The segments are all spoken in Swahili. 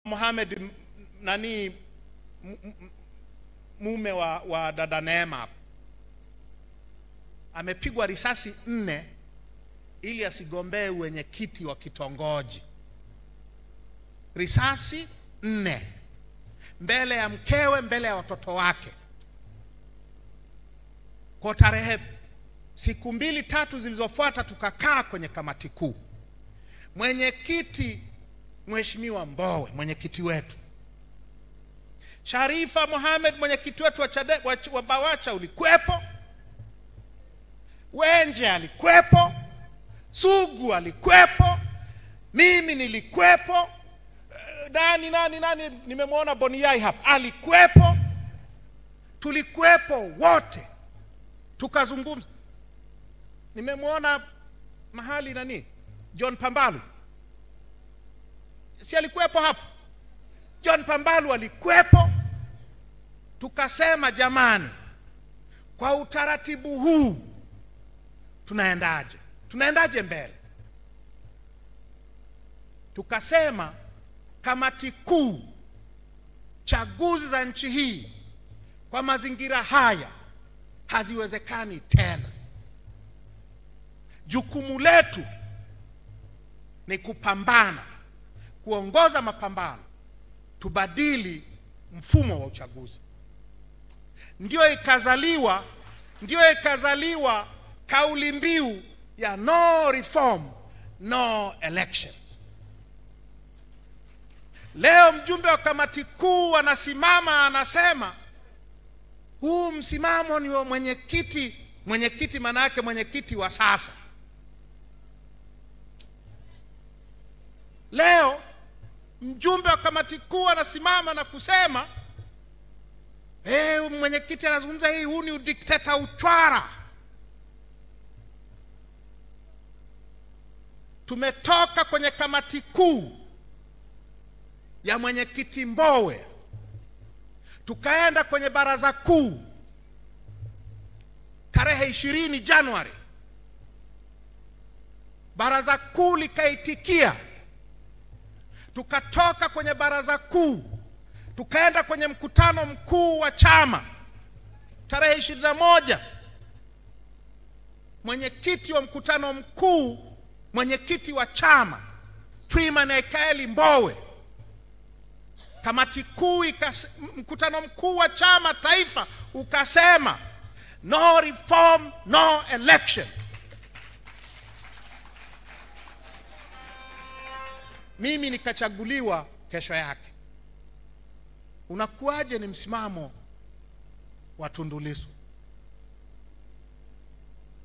Mohamed mume wa dada Neema amepigwa risasi 4 ili asigombee wenyekiti wa kitongoji. Risasi 4 mbele ya mkewe, mbele ya watoto wake. Kwa tarehe siku 2-3 zilizofuata tukakaa kwenye kamati kuu. Mwenyekiti Mheshimiwa Mbowe, mwenyekiti wetu, Sharifa Mohamed, mwenyekiti wetu wa Bawacha, ulikuwepo. Wenje alikuwepo, Sugu alikuwepo, mimi nilikuwepo, nani nimemwona Boniai hapa alikuwepo. Tulikuwepo wote tukazungumza. Nimemwona mahali John Pambalu, si alikuwepo hapa? John Pambalu alikuwepo. Tukasema jamani, kwa utaratibu huu tunaendaje mbele? Tukasema kamati kuu, chaguzi za nchi hii kwa mazingira haya haziwezekani tena. Jukumu letu ni kupambana, kuongoza mapambano, tubadili mfumo wa uchaguzi. Ndio ikazaliwa kauli mbiu ya no reform, no election. Leo mjumbe wa kamati kuu anasimama anasema huu msimamo ni wa mwenyekiti maana yake mwenyekiti wa sasa. Leo mjumbe wa kamati kuu anasimama na kusema mwenyekiti anazungumza huu ni udikteta uchwara. Tumetoka kwenye kamati kuu ya mwenyekiti Mbowe, tukaenda kwenye baraza kuu tarehe 20 Januari. Baraza kuu likaitikia. Tukatoka kwenye baraza kuu tukaenda kwenye mkutano mkuu wa chama tarehe 21. Mwenyekiti wa mkutano mkuu, mwenyekiti wa chama Freeman Aikaeli Mbowe, kamati kuu mkutano mkuu wa chama taifa ukasema no reform, no election. Mimi nikachaguliwa kesho yake. Unakuaje ni msimamo wa Tundu Lissu?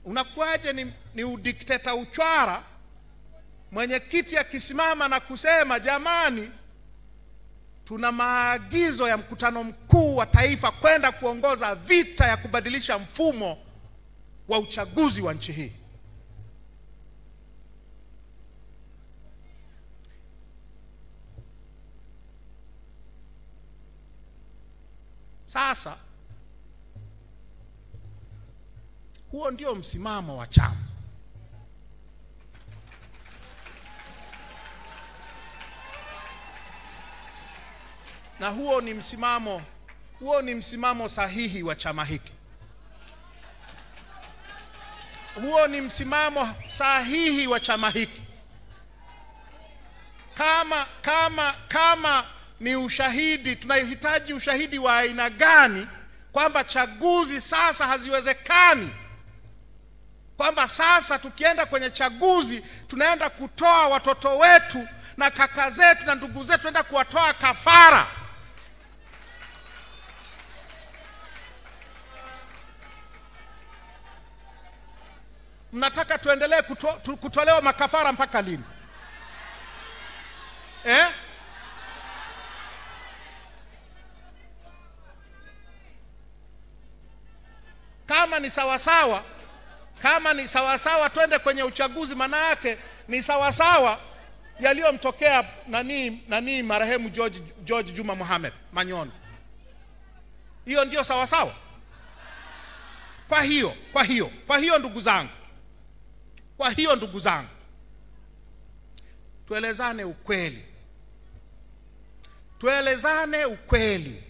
Unakuaje ni udikteta uchwara? Mwenyekiti akisimama na kusema jamani, tuna maagizo ya mkutano mkuu wa taifa kwenda kuongoza vita ya kubadilisha mfumo wa uchaguzi wa nchi hii. Sasa huo ndio msimamo wa chama. Na huo ni msimamo sahihi wa chama hiki. Huo ni msimamo sahihi wa chama hiki. Kama ni ushahidi, tunahitaji ushahidi wa aina gani kwamba chaguzi sasa haziwezekani? Kwamba sasa tukienda kwenye chaguzi tunaenda kutoa watoto wetu na kaka zetu na ndugu zetu, tunaenda kuwatoa kafara. Mnataka tuendelee kutolewa makafara mpaka lini? Kama ni sawasawa twende kwenye uchaguzi, maana yake ni sawasawa yaliyomtokea marehemu George Juma Mohamed Manyoni. Hiyo ndio sawasawa. Kwa hiyo ndugu zangu, tuelezane ukweli. tuelezane ukweli.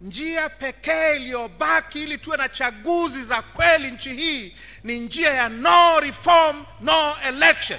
Njia pekee iliyobaki ili tuwe na chaguzi za kweli nchi hii ni njia ya no reform, no election.